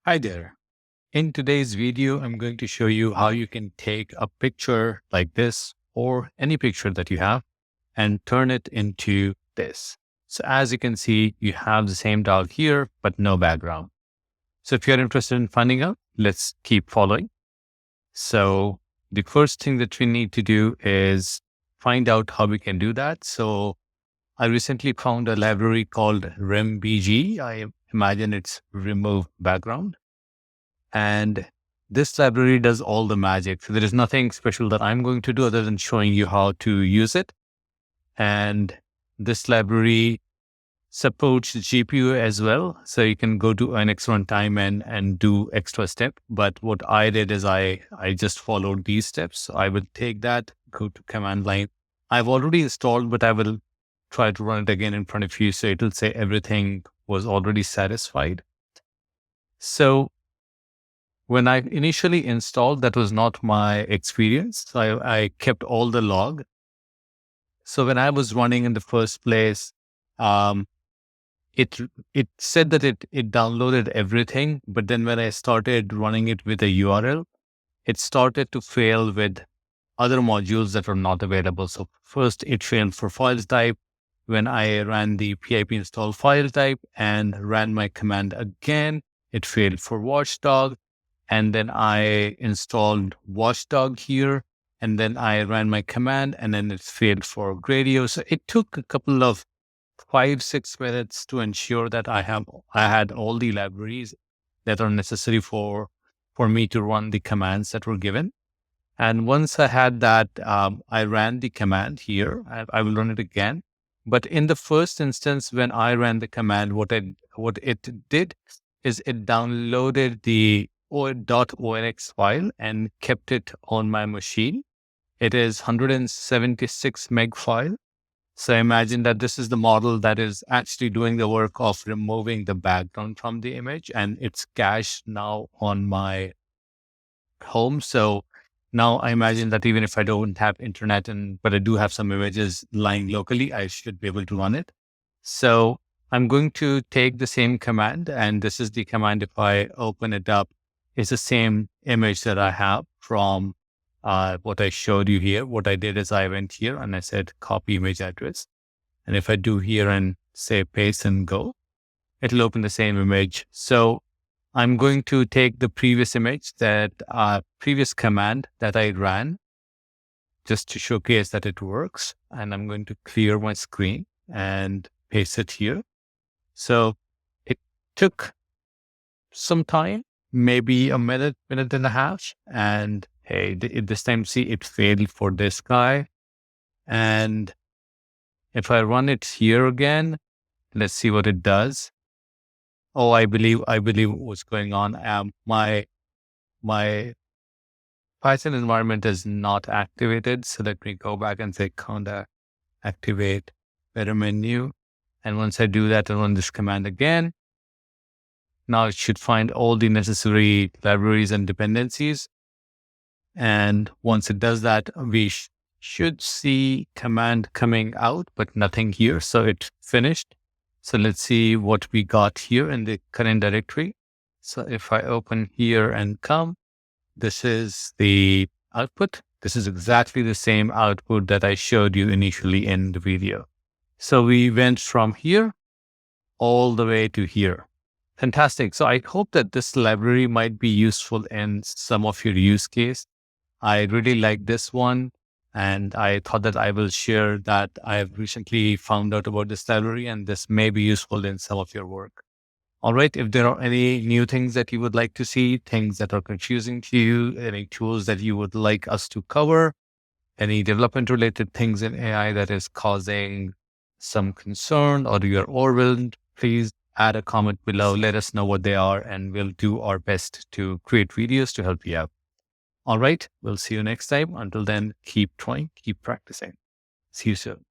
Hi there. In today's video, I'm going to show you how you can take a picture like this or any picture that you have and turn it into this. So as you can see, you have the same dog here, but no background. So if you're interested in finding out, let's keep following. So the first thing that we need to do is find out how we can do that. So I recently found a library called REMBG. I imagine it's remove background. And this library does all the magic. So there is nothing special that I'm going to do other than showing you how to use it. And this library supports GPU as well. So you can go to an extra runtime and do extra step. But what I did is I just followed these steps. So I will take that, go to command line. I've already installed, but I will try to run it again in front of you. So it will say everything was already satisfied. So when I initially installed, that was not my experience. So I kept all the log. So when I was running in the first place, um, it said that it downloaded everything. But then when I started running it with a URL, it started to fail with other modules that were not available. So first it failed for files type. When I ran the pip install file type and ran my command again, it failed for watchdog. And then I installed Watchdog here, and then I ran my command, and then it failed for Gradio. So it took a couple of 5-6 minutes to ensure that I had all the libraries that are necessary for me to run the commands that were given. And once I had that, I ran the command here. I will run it again. But in the first instance, when I ran the command, what it did is it downloaded the .onx file and kept it on my machine. It is 176 meg file. So imagine that this is the model that is actually doing the work of removing the background from the image, and it's cached now on my home. So now I imagine that even if I don't have internet but I do have some images lying locally, I should be able to run it. So I'm going to take the same command, and this is the command. If I open it up, it's the same image that I have from what I showed you here. What I did is I went here and I said copy image address. And if I do here and say paste and go, it'll open the same image. So I'm going to take the previous image previous command that I ran just to showcase that it works. And I'm going to clear my screen and paste it here. So it took some time, maybe a minute and a half. And hey, this time, see, it failed for this guy. And if I run it here again, let's see what it does. Oh, I believe what's going on. My Python environment is not activated. So let me go back and say conda activate better menu. And once I do that, I run this command again. Now it should find all the necessary libraries and dependencies. And once it does that, we should see command coming out, but nothing here. So it finished. So let's see what we got here in the current directory. So if I open here and come, this is the output. This is exactly the same output that I showed you initially in the video. So we went from here all the way to here. Fantastic. So I hope that this library might be useful in some of your use case. I really like this one, and I thought that I will share that I've recently found out about this library, and this may be useful in some of your work. All right. If there are any new things that you would like to see, things that are confusing to you, any tools that you would like us to cover, any development related things in AI that is causing some concern or you're overwhelmed, please add a comment below. Let us know what they are, and we'll do our best to create videos to help you out. All right. We'll see you next time. Until then, keep trying, keep practicing. See you soon.